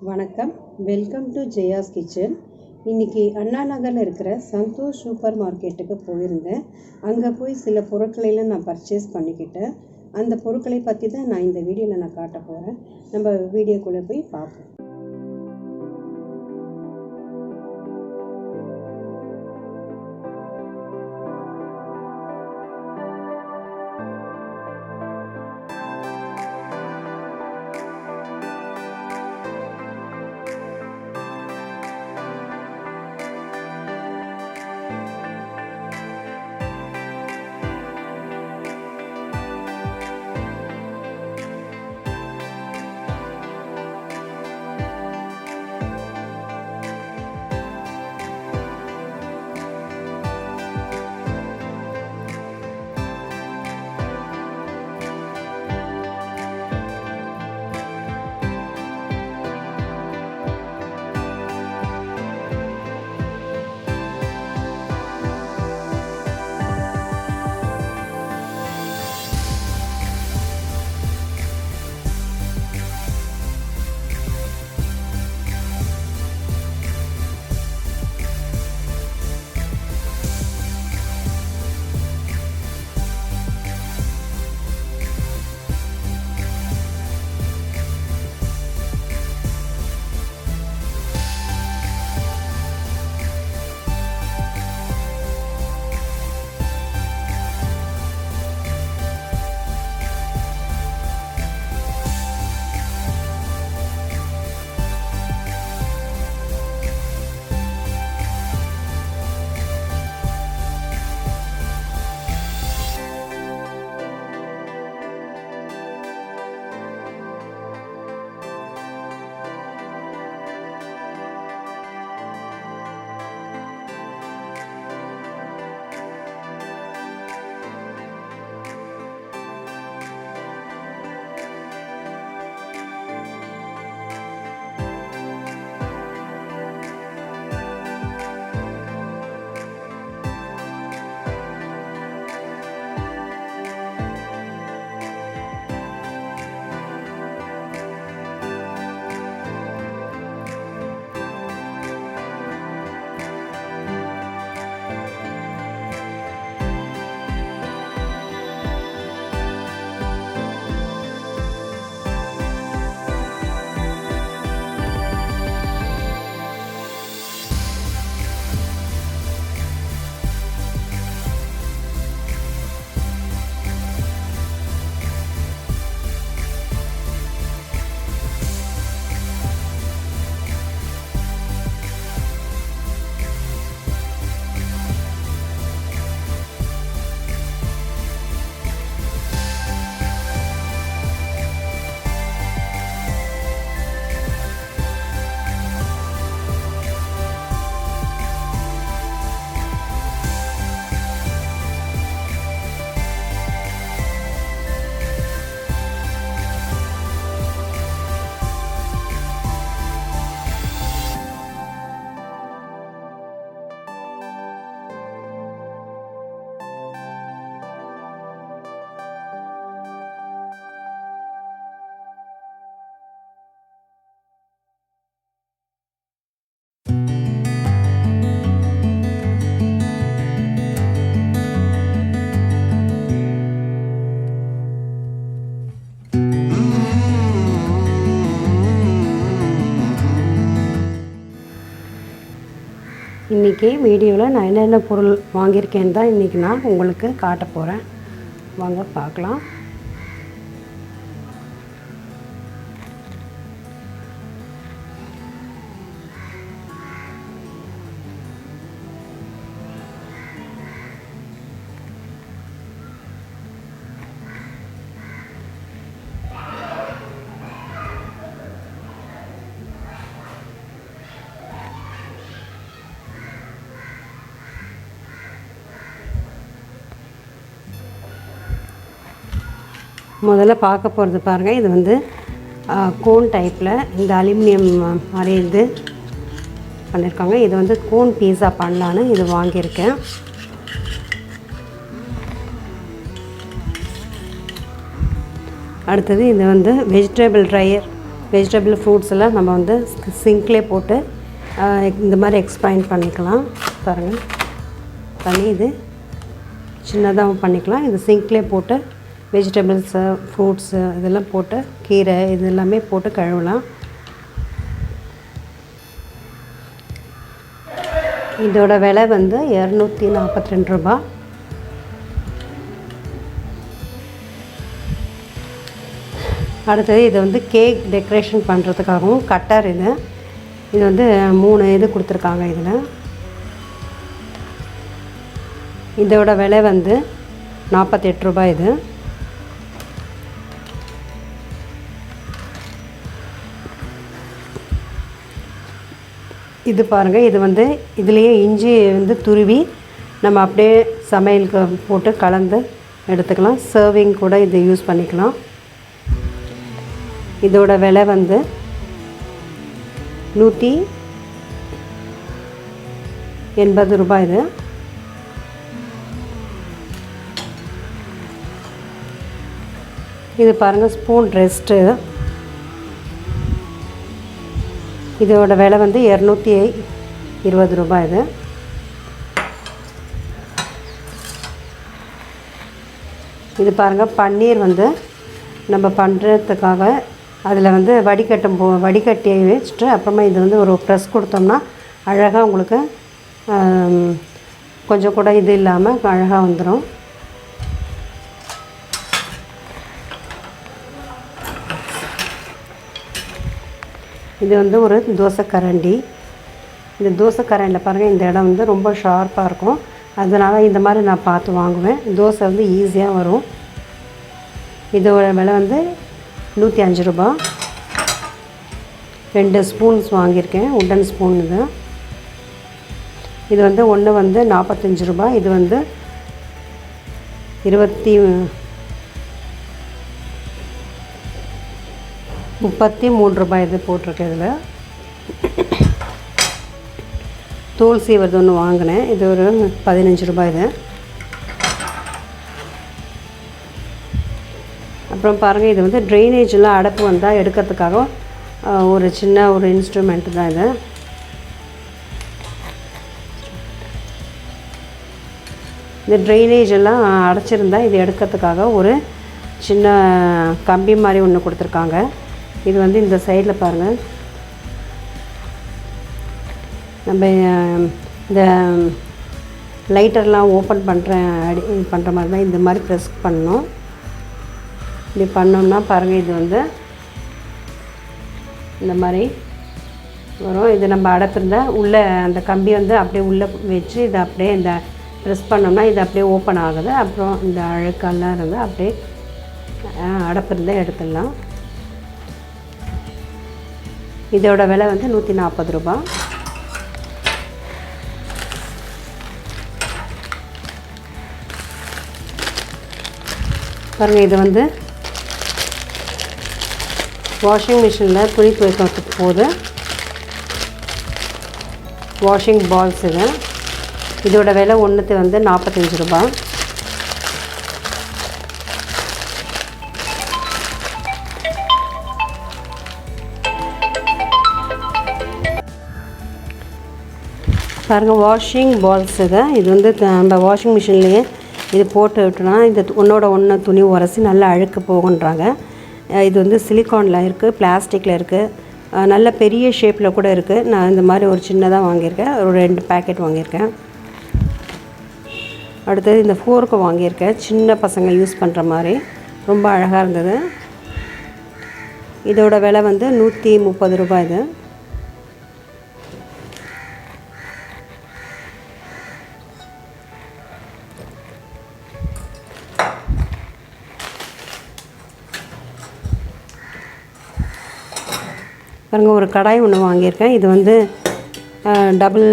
வணக்கம், welcome to Jaya's kitchen. இன்றைக்கி அண்ணா நகரில் இருக்கிற சந்தோஷ் சூப்பர் மார்க்கெட்டுக்கு போயிருந்தேன். அங்கே போய் சில பொருட்களையெல்லாம் நான் பர்ச்சேஸ் பண்ணிக்கிட்டேன். அந்த பொருட்களை பற்றி தான் நான் இந்த வீடியோவில் நான் காட்ட போகிறேன். நம்ம வீடியோக்குள்ளே போய் பார்ப்போம். இன்றைக்கி வீடியோவில் நான் என்னென்ன பொருள் வாங்கியிருக்கேன்னு தான் இன்றைக்கி நான் உங்களுக்கு காட்ட போகிறேன். வாங்க பார்க்கலாம். முதல்ல பார்க்க போகிறது பாருங்கள். இது வந்து கோன் டைப்பில் இந்த அலுமினியம் மாதிரி இது பண்ணியிருக்காங்க. இது வந்து கோன் பீஸா பண்ணலான்னு இது வாங்கியிருக்கேன். அடுத்தது இது வந்து வெஜிடபிள் ட்ரையர் வெஜிடபிள் ஃப்ரூட்ஸ் எல்லாம் நம்ம வந்து சிங்க்லேயே போட்டு இந்த மாதிரி எக்ஸ்பேண்ட் பண்ணிக்கலாம். பாருங்கள், பண்ணி இது சின்னதாக பண்ணிக்கலாம். இது சிங்க்லேயே போட்டு வெஜிடபிள்ஸு, ஃப்ரூட்ஸு இதெல்லாம் போட்டு, கீரை இது எல்லாமே போட்டு கழுவலாம். இதோட விலை வந்து 242 ரூபா. அடுத்தது இது வந்து கேக் டெக்கரேஷன் பண்ணுறதுக்காகவும் கட்டர் இது வந்து 3 இது கொடுத்துருக்காங்க. இதோட விலை வந்து 48 ரூபாய். இது பாருங்கள், இது வந்து இதுலேயே இஞ்சி வந்து துருவி நம்ம அப்படியே சமையலுக்கு போட்டு கலந்து எடுத்துக்கலாம். சர்விங் கூட இது யூஸ் பண்ணிக்கலாம். இதோட விலை வந்து 180 ரூபாய். இது பாருங்கள், ஸ்பூன் ரெஸ்ட்டு. இதோட விலை வந்து 220 ரூபாய். இது பாருங்கள், பன்னீர் வந்து நம்ம பண்ணுறதுக்காக அதில் வந்து வடிகட்டி வச்சுட்டு அப்புறமா இது வந்து ஒரு ப்ரெஸ் கொடுத்தோம்னா அழகாக உங்களுக்கு கொஞ்சம் கூட இது இல்லாமல் அழகாக வந்துடும். இது வந்து ஒரு தோசைக்கரண்டி. இந்த தோசைக்கரண்டியில் பாருங்கள், இந்த இடம் வந்து ரொம்ப ஷார்ப்பாக இருக்கும். அதனால் இந்த மாதிரி நான் பார்த்து வாங்குவேன். தோசை வந்து ஈஸியாக வரும். இதோட விலை வந்து 105 ரூபா. 2 ஸ்பூன்ஸ் வாங்கியிருக்கேன், உட்டன் ஸ்பூன். இது வந்து ஒன்று வந்து 45 ரூபா. இது வந்து 33 ரூபாய் இது போட்டிருக்கேன். இதில் தோல் சீவர்து ஒன்று வாங்கினேன். இது ஒரு 15 ரூபாய். அப்புறம் பாருங்கள், இது வந்து ட்ரைனேஜெலாம் அடைப்பு வந்தால் எடுக்கிறதுக்காக ஒரு சின்ன ஒரு இன்ஸ்ட்ருமெண்ட் தான் இது. இந்த ட்ரைனேஜ் எல்லாம் அடைச்சிருந்தா இது எடுக்கிறதுக்காக ஒரு சின்ன கம்பி மாதிரி ஒன்று கொடுத்துருக்காங்க. இது வந்து இந்த சைடில் பாருங்கள், நம்ம இந்த லைட்டர்லாம் ஓப்பன் பண்ணுற மாதிரி தான் இந்த மாதிரி ப்ரெஸ் பண்ணணும். இப்படி பண்ணோம்னா பாருங்கள், இது வந்து இந்த மாதிரி வரும். இது நம்ம அடைப்பிருந்தால் உள்ளே அந்த கம்பி வந்து அப்படியே உள்ளே வச்சு இதை அப்படியே இந்த ப்ரெஸ் பண்ணோம்னா இது அப்படியே ஓப்பன் ஆகுது. அப்புறம் இந்த அழுக்கெல்லாம் இருந்தால் அப்படியே அடைப்பிருந்தால் எடுத்துடலாம். இதோட விலை வந்து 140 ரூபா. பாருங்கள், இது வந்து வாஷிங் மிஷினில் துணி துவைக்கிறதுக்கு போது வாஷிங் பால்ஸ். இதோட விலை ஒன்றுத்து வந்து 45 ரூபா. பாருங்கள், வாஷிங் பால்ஸ். இது வந்து நம்ம வாஷிங் மிஷின்லேயே இது போட்டு விட்டோன்னா இந்த ஒன்று துணி உரசி நல்லா அழுக்கு போகுன்றாங்க. இது வந்து சிலிக்கானில் இருக்குது, பிளாஸ்டிக்கில் இருக்குது, நல்ல பெரிய ஷேப்பில் கூட இருக்குது. நான் இந்த மாதிரி ஒரு சின்னதாக வாங்கியிருக்கேன், ஒரு 2 பேக்கெட் வாங்கியிருக்கேன். அடுத்தது இந்த ஃபோர்க்கு வாங்கியிருக்கேன், சின்ன பசங்க யூஸ் பண்ணுற மாதிரி, ரொம்ப அழகாக இருந்தது. இதோட விலை வந்து 130 ரூபாய். இது பாருங்கள், ஒரு கடாய் ஒன்று வாங்கியிருக்கேன். இது வந்து டபுள்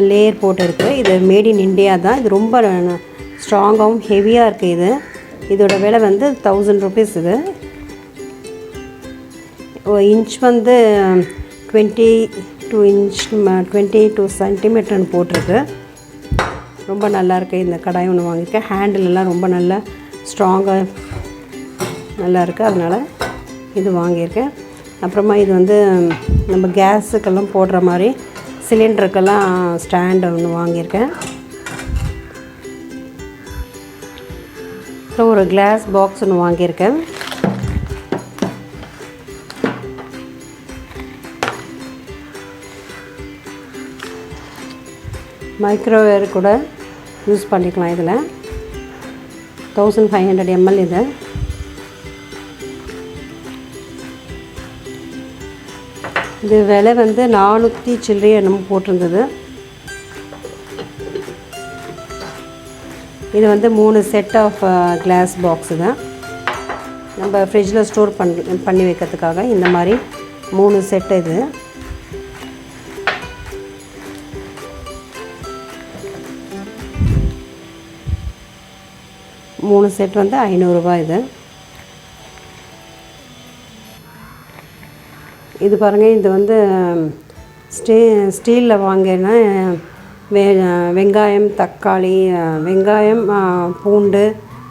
லேயர் போட்டு இருக்குது. இது மேட் இன் இண்டியா தான். இது ரொம்ப ஸ்ட்ராங்காகவும் ஹெவியாக இருக்குது. இதோட விலை வந்து 1000 ருபீஸ். இது இன்ச் வந்து 22 சென்டிமீட்டர்னு போட்டிருக்கு. ரொம்ப நல்லாயிருக்கு. இந்த கடாய் ஒன்று வாங்கியிருக்கேன். ஹேண்டிலெலாம் ரொம்ப நல்லா ஸ்ட்ராங்காக நல்லா இருக்குது, அதனால் இது வாங்கியிருக்கேன். அப்புறமா இது வந்து நம்ம கேஸுக்கெல்லாம் போடுற மாதிரி சிலிண்டருக்கெல்லாம் ஸ்டாண்டு ஒன்று வாங்கியிருக்கேன். அப்புறம் ஒரு கிளாஸ் பாக்ஸ் ஒன்று வாங்கியிருக்கேன். மைக்ரோவேவ் கூட யூஸ் பண்ணிக்கலாம். இதில் 1500 ml இது. இது விலை வந்து 400 சில்லறை என்னமோ போட்டிருந்தது. இது வந்து 3 செட் ஆஃப் கிளாஸ் பாக்ஸு தான். நம்ம ஃப்ரிட்ஜில் ஸ்டோர் பண்ணி வைக்கிறதுக்காக இந்த மாதிரி 3 செட்டு. இது மூணு செட் வந்து 500 ரூபாய். இது பாருங்கள், இது வந்து ஸ்டீலில் வாங்கினா வெங்காயம், தக்காளி, வெங்காயம், பூண்டு,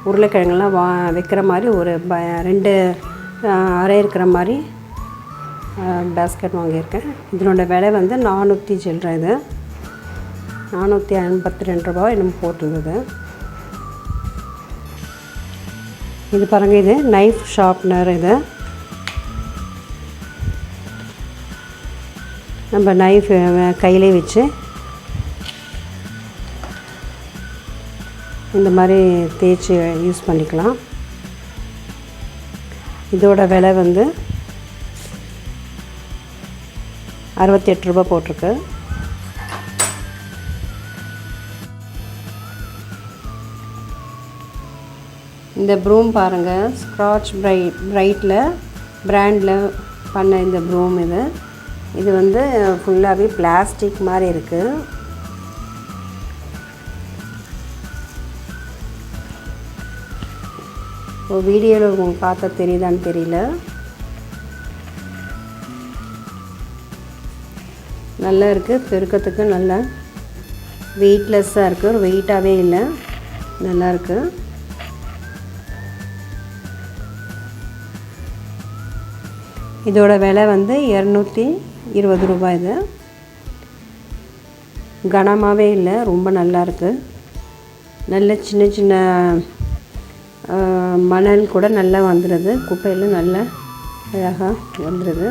உருளைக்கிழங்கெல்லாம் வைக்கிற மாதிரி ஒரு 2 அறை இருக்கிற மாதிரி பேஸ்கெட் வாங்கியிருக்கேன். இதனோட விலை வந்து 400 சில்லறை. இது 482 ரூபாய் என்னமோ போட்டிருந்தது. இது பாருங்கள், இது நைஃப் ஷார்ப்னர். இது நம்ம நைஃப் கையிலே வச்சு இந்த மாதிரி தேய்ச்சி யூஸ் பண்ணிக்கலாம். இதோட விலை வந்து 68 ரூபாய் போட்டிருக்கு. இந்த ப்ரூம் பாருங்கள், ஸ்க்ராட்ச் பிரைட்டில் பிராண்டில் பண்ண இந்த ப்ரூம். இது வந்து ஃபுல்லாகவே பிளாஸ்டிக் மாதிரி இருக்குது. வீடியோவில் உங்களுக்கு பார்த்தா தெரியுதான்னு தெரியல. நல்லா இருக்குது, பெருக்கிறதுக்கு நல்லா வெயிட்லெஸ்ஸாக இருக்குது. வெயிட்டாகவே இல்லை, நல்லாயிருக்கு. இதோட விலை வந்து 220 ரூபாய். இது கனமாகவே இல்லை, ரொம்ப நல்லாயிருக்கு. நல்ல சின்ன சின்ன மணல் கூட நல்லா வந்துடுது, குப்பையில் நல்லா அழகாக வந்துடுது.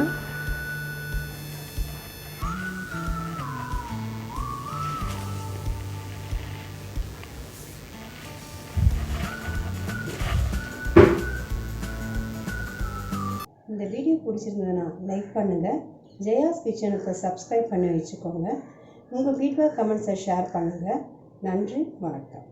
இந்த வீடியோ பிடிச்சிருந்ததுன்னா லைக் பண்ணுங்கள். ஜெயாஸ் கிச்சனுக்கு சப்ஸ்கிரைப் பண்ணி வச்சுக்கோங்க. உங்கள் ஃபீட்பேக் கமெண்ட்ஸை ஷேர் பண்ணுங்கள். நன்றி, வணக்கம்.